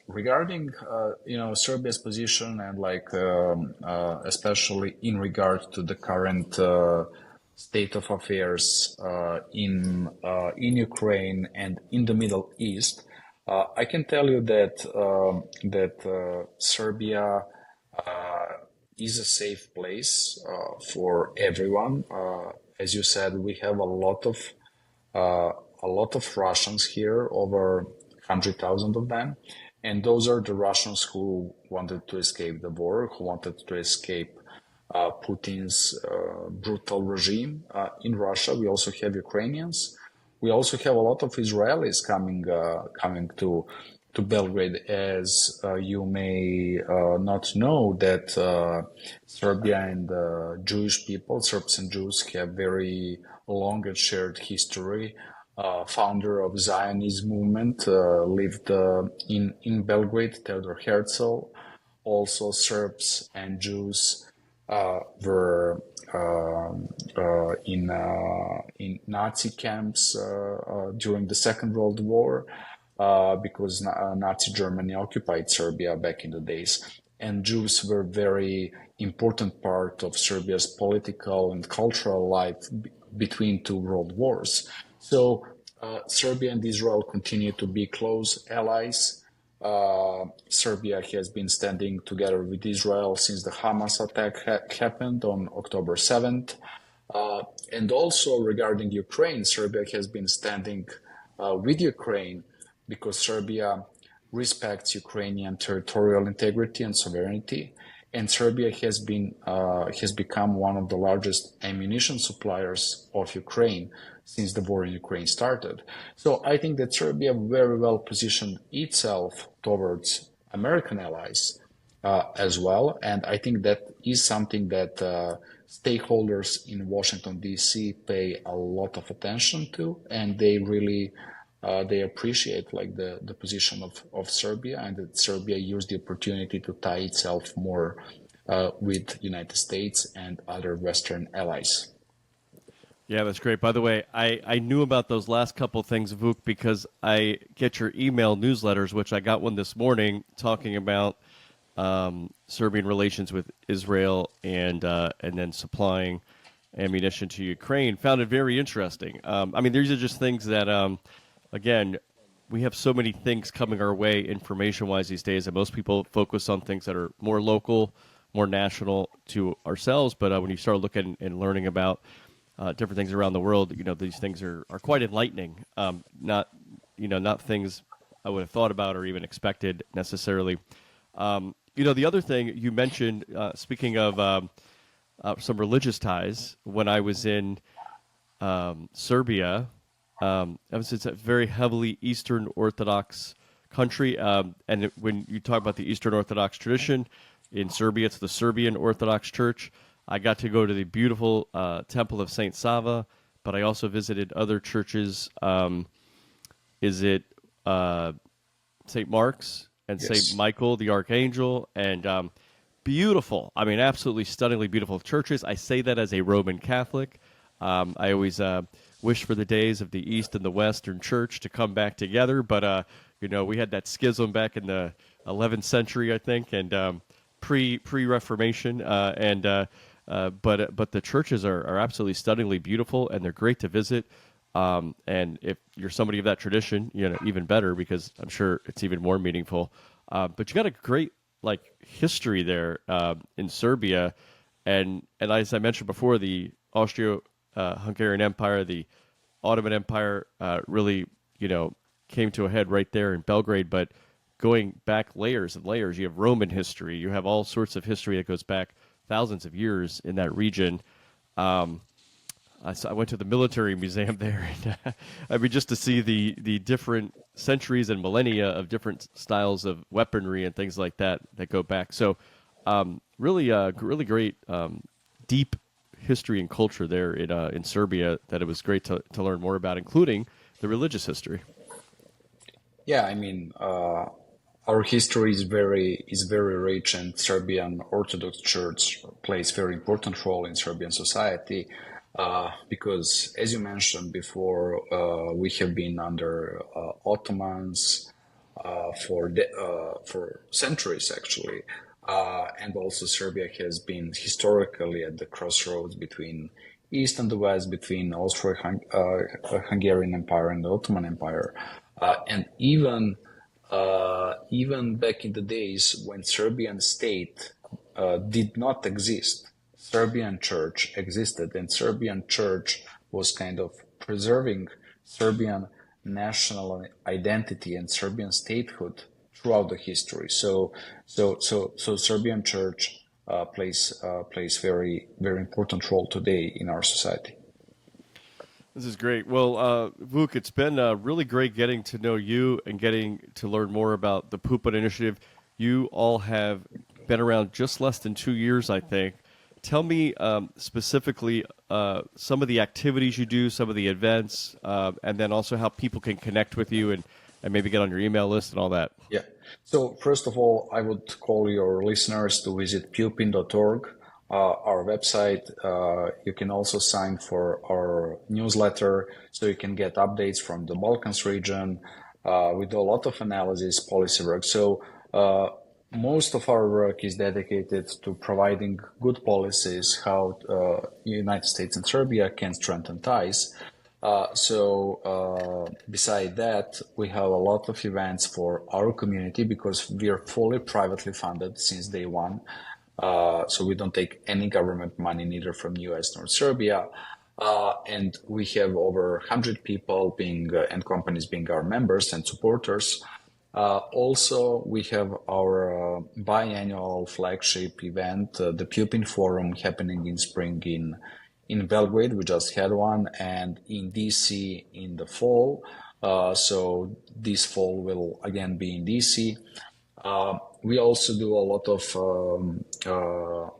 Speaker 2: Regarding Serbia's position and especially in regard to the current state of affairs in Ukraine and in the Middle East, I can tell you that Serbia is a safe place for everyone. As you said, we have a lot of Russians here, over 100,000 of them. And those are the Russians who wanted to escape the war, who wanted to escape Putin's brutal regime in Russia. We also have Ukrainians. We also have a lot of Israelis coming to Belgrade. As you may not know, that Serbia and Jewish people, Serbs and Jews, have very long and shared history. Founder of Zionist movement lived in Belgrade, Theodor Herzl. also Serbs and Jews were in Nazi camps during the Second World War because Nazi Germany occupied Serbia back in the days, and Jews were very important part of Serbia's political and cultural life between two world wars. So Serbia and Israel continue to be close allies. Serbia has been standing together with Israel since the Hamas attack happened on October 7th. And also regarding Ukraine, Serbia has been standing with Ukraine because Serbia respects Ukrainian territorial integrity and sovereignty. And Serbia has become one of the largest ammunition suppliers of Ukraine since the war in Ukraine started. So I think that Serbia very well positioned itself towards American allies as well. And I think that is something that stakeholders in Washington, D.C. pay a lot of attention to, and they really they appreciate like the position of Serbia, and that Serbia used the opportunity to tie itself more with United States and other Western allies.
Speaker 1: Yeah, that's great. By the way, I knew about those last couple things, Vuk, because I get your email newsletters, which I got one this morning talking about Serbian relations with Israel and then supplying ammunition to Ukraine. Found it very interesting. I mean, these are just things that, again, we have so many things coming our way information-wise these days, and most people focus on things that are more local, more national to ourselves. But when you start looking and learning about different things around the world, these things are quite enlightening. Not things I would have thought about or even expected necessarily. The other thing you mentioned, speaking of some religious ties, when I was in Serbia, it's a very heavily Eastern Orthodox country, and when you talk about the Eastern Orthodox tradition, in Serbia, it's the Serbian Orthodox Church. I got to go to the beautiful Temple of Saint Sava, but I also visited other churches. Is it Saint Mark's and
Speaker 2: Yes.
Speaker 1: Saint Michael the Archangel? And beautiful. I mean, absolutely stunningly beautiful churches. I say that as a Roman Catholic. I always wish for the days of the East and the Western Church to come back together, but we had that schism back in the 11th century, I think, and pre-Reformation, but the churches are absolutely stunningly beautiful, and they're great to visit. And if you're somebody of that tradition, even better, because I'm sure it's even more meaningful. But you got a great history there in Serbia, and as I mentioned before, the Austro-Hungarian Empire, the Ottoman Empire, really came to a head right there in Belgrade. But going back layers and layers, you have Roman history, you have all sorts of history that goes back thousands of years in that region. I went to the military museum there, and I mean, just to see the different centuries and millennia of different styles of weaponry and things like that go back. So, really great, deep history and culture there in Serbia that it was great to learn more about, including the religious history.
Speaker 2: Yeah, I mean, our history is very rich, and Serbian Orthodox Church plays very important role in Serbian society. Because, as you mentioned before, we have been under Ottomans for centuries, actually, and also Serbia has been historically at the crossroads between East and the West, between Austro-Hungarian Empire and the Ottoman Empire, and even back in the days when Serbian state did not exist, Serbian church existed, and Serbian church was kind of preserving Serbian national identity and Serbian statehood throughout the history. So Serbian church plays very important role today in our society.
Speaker 1: This is great. Well, Vuk, it's been really great getting to know you and getting to learn more about the Pupin Initiative. You all have been around just less than 2 years, I think. Tell me specifically some of the activities you do, some of the events, and then also how people can connect with you and and maybe get on your email list and all that?
Speaker 2: Yeah. So first of all, I would call your listeners to visit pupin.org, our website. You can also sign for our newsletter so you can get updates from the Balkans region. We do a lot of analysis, policy work. So most of our work is dedicated to providing good policies, how United States and Serbia can strengthen ties. Beside that, we have a lot of events for our community because we are fully privately funded since day one. So we don't take any government money, neither from US nor Serbia. And we have over 100 people being and companies being our members and supporters. Also, we have our biannual flagship event, the Pupin Forum, happening in spring in Belgrade. We just had one, and in DC in the fall. So this fall will again be in DC. We also do a lot of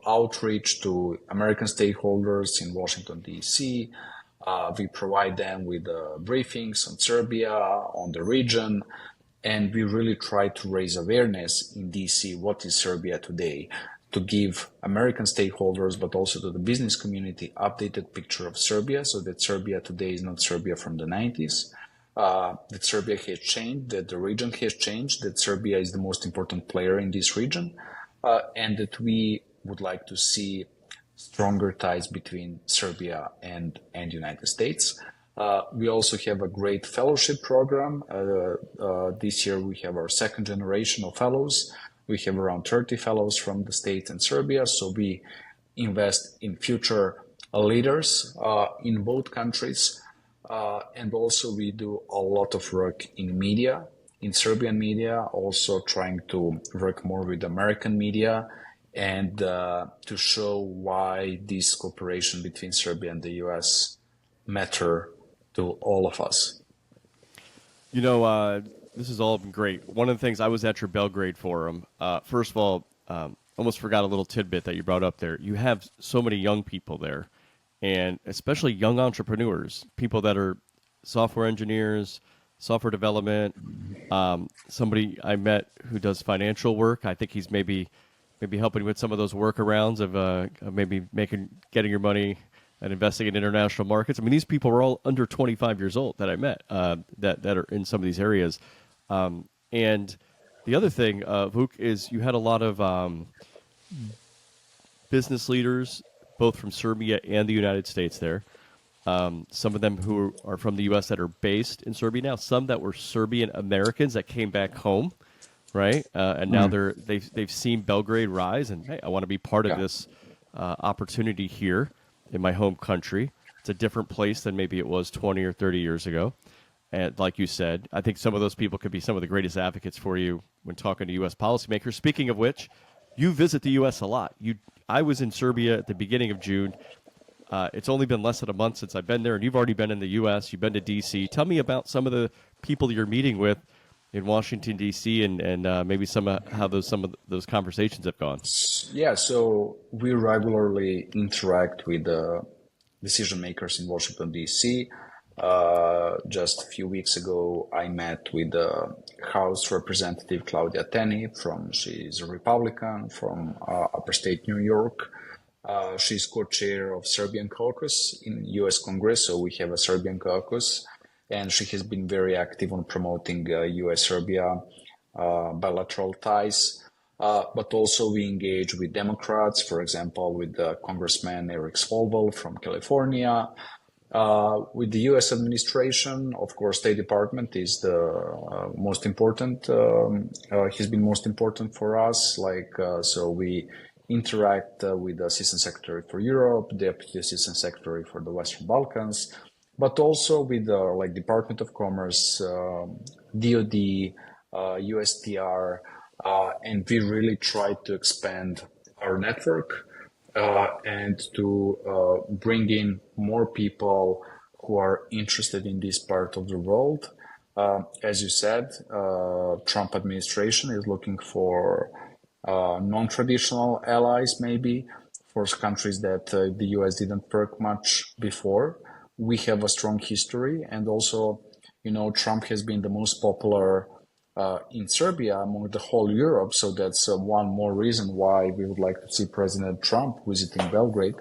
Speaker 2: outreach to American stakeholders in Washington, D.C. We provide them with briefings on Serbia, on the region, and we really try to raise awareness in D.C. what is Serbia today, to give American stakeholders, but also to the business community, updated picture of Serbia, so that Serbia today is not Serbia from the 90s. That Serbia has changed, that the region has changed, that Serbia is the most important player in this region, and that we would like to see stronger ties between Serbia and United States. We also have a great fellowship program. This year we have our second generation of fellows. We have around 30 fellows from the States and Serbia, so we invest in future leaders in both countries. And also we do a lot of work in media, in Serbian media, also trying to work more with American media and to show why this cooperation between Serbia and the US matter to all of us.
Speaker 1: You know, this has all been great. One of the things, I was at your Belgrade forum. First of all, almost forgot a little tidbit that you brought up there. You have so many young people there, and especially young entrepreneurs, people that are software engineers, software development. Somebody I met who does financial work. I think he's maybe helping with some of those workarounds of maybe getting your money and investing in international markets. I mean, these people were all under 25 years old that I met that are in some of these areas. And the other thing, Vuk, is you had a lot of business leaders, both from Serbia and the United States there. Some of them who are from the U.S. that are based in Serbia now, some that were Serbian-Americans that came back home, right? And now they've seen Belgrade rise, and hey, I want to be part of this opportunity here in my home country. It's a different place than maybe it was 20 or 30 years ago. And like you said, I think some of those people could be some of the greatest advocates for you when talking to U.S. policymakers. Speaking of which, you visit the U.S. a lot. I was in Serbia at the beginning of June. It's only been less than a month since I've been there, and you've already been in the U.S. You've been to D.C. Tell me about some of the people you're meeting with in Washington, D.C., and maybe some of those conversations have gone.
Speaker 2: Yeah, so we regularly interact with decision makers in Washington, D.C. Just a few weeks ago, I met with House Representative Claudia Tenney she's a Republican from Upper State New York. She's co-chair of Serbian caucus in U.S. Congress, so we have a Serbian caucus, and she has been very active on promoting U.S.-Serbia bilateral ties. But also we engage with Democrats, for example, with Congressman Eric Swalwell from California. With the U.S. administration, of course, State Department is the most important. Has been most important for us. So we interact with the Assistant Secretary for Europe, Deputy Assistant Secretary for the Western Balkans, but also with Department of Commerce, DoD, USTR, and we really try to expand our network. And to bring in more people who are interested in this part of the world. As you said, Trump administration is looking for non-traditional allies, maybe, for countries that the U.S. didn't work much before. We have a strong history, and also Trump has been the most popular in Serbia among the whole Europe. So that's one more reason why we would like to see President Trump visiting Belgrade.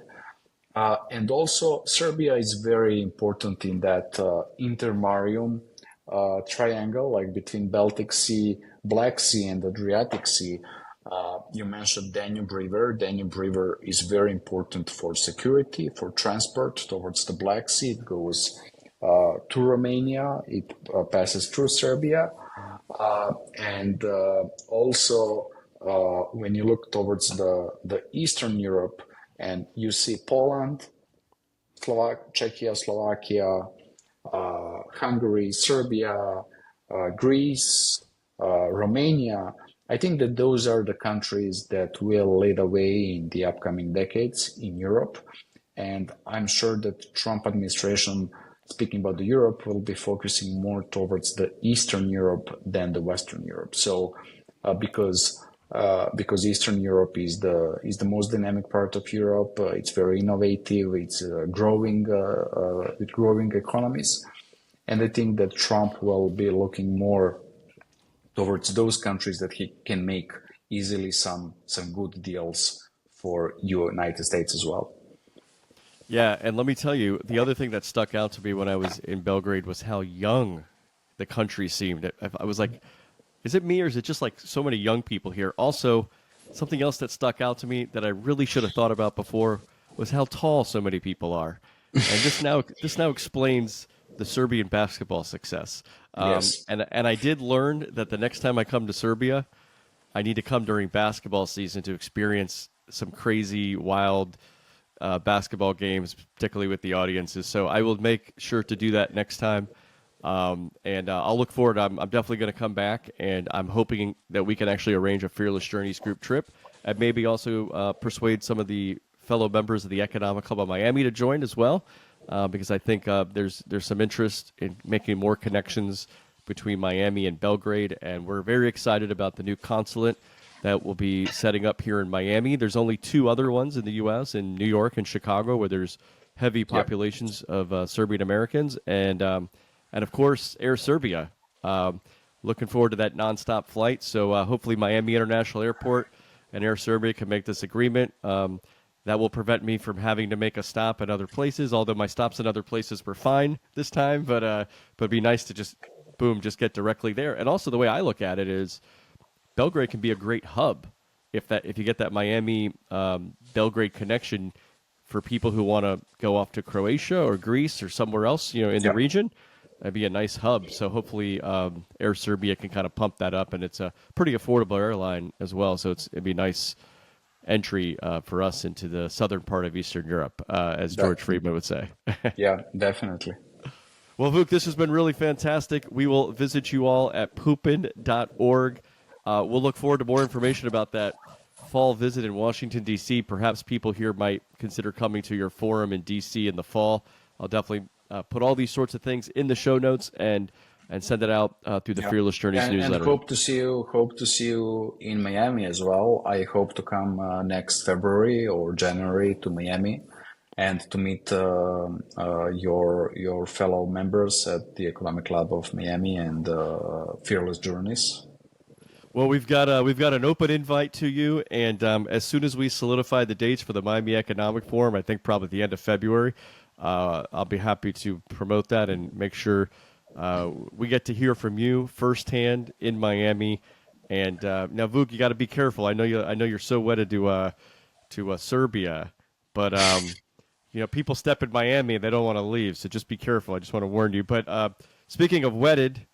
Speaker 2: And also, Serbia is very important in that intermarium triangle, like between Baltic Sea, Black Sea, and Adriatic Sea. You mentioned Danube River. Danube River is very important for security, for transport towards the Black Sea. It goes to Romania. It passes through Serbia. And also, when you look towards the Eastern Europe, and you see Poland, Czechia, Slovakia, Hungary, Serbia, Greece, Romania. I think that those are the countries that will lead the way in the upcoming decades in Europe. And I'm sure that Trump administration, speaking about the Europe, will be focusing more towards the Eastern Europe than the Western Europe. So because Eastern Europe is the most dynamic part of Europe. It's very innovative. It's growing with growing economies, and I think that Trump will be looking more towards those countries that he can make easily some good deals for United States as well.
Speaker 1: Yeah, and let me tell you, the other thing that stuck out to me when I was in Belgrade was how young the country seemed. I was like, is it me or is it just like so many young people here? Also, something else that stuck out to me that I really should have thought about before was how tall so many people are. And this now explains the Serbian basketball success.
Speaker 2: Yes.
Speaker 1: And I did learn that the next time I come to Serbia, I need to come during basketball season to experience some crazy, wild basketball games, particularly with the audiences. So I will make sure to do that next time. And I'll look forward. I'm definitely going to come back, and I'm hoping that we can actually arrange a Fearless Journeys group trip, and maybe also persuade some of the fellow members of the Economic Club of Miami to join as well, because I think there's some interest in making more connections between Miami and Belgrade, and we're very excited about the new consulate that will be setting up here in Miami. There's only two other ones in the U.S., in New York and Chicago, where there's heavy populations of Serbian Americans, and of course, Air Serbia. Looking forward to that nonstop flight. So hopefully Miami International Airport and Air Serbia can make this agreement. That will prevent me from having to make a stop at other places, although my stops in other places were fine this time. But it'd be nice to just get directly there. And also the way I look at it is Belgrade can be a great hub if you get that Miami Belgrade connection for people who want to go off to Croatia or Greece or somewhere else, in the region. That'd be a nice hub. So hopefully Air Serbia can kind of pump that up, and it's a pretty affordable airline as well. So it'd be a nice entry for us into the southern part of Eastern Europe, as George Friedman would say.
Speaker 2: Yeah, definitely.
Speaker 1: Well, Vuk, this has been really fantastic. We will visit you all at pupin.org. We'll look forward to more information about that fall visit in Washington, D.C. Perhaps people here might consider coming to your forum in D.C. in the fall. I'll definitely put all these sorts of things in the show notes and send it out through the Fearless Journeys newsletter.
Speaker 2: And hope to see you in Miami as well. I hope to come next February or January to Miami and to meet your fellow members at the Economic Club of Miami and Fearless Journeys.
Speaker 1: Well, we've got an open invite to you, and as soon as we solidify the dates for the Miami Economic Forum, I think probably the end of February, I'll be happy to promote that and make sure we get to hear from you firsthand in Miami. And now, Vuk, you got to be careful. I know you're so wedded to Serbia, but people step in Miami and they don't want to leave. So just be careful. I just want to warn you. But speaking of wedded,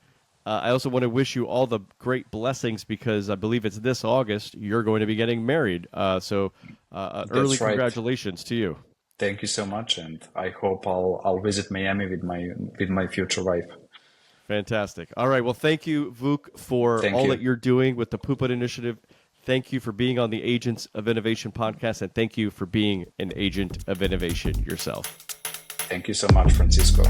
Speaker 1: I also want to wish you all the great blessings because I believe it's this August you're going to be getting married. So early congratulations to you.
Speaker 2: Thank you so much, and I hope I'll visit Miami with my future wife.
Speaker 1: Fantastic. All right. Well, thank you, Vuk, for that you're doing with the Pupin Initiative. Thank you for being on the Agents of Innovation podcast, and thank you for being an agent of innovation yourself.
Speaker 2: Thank you so much, Francisco.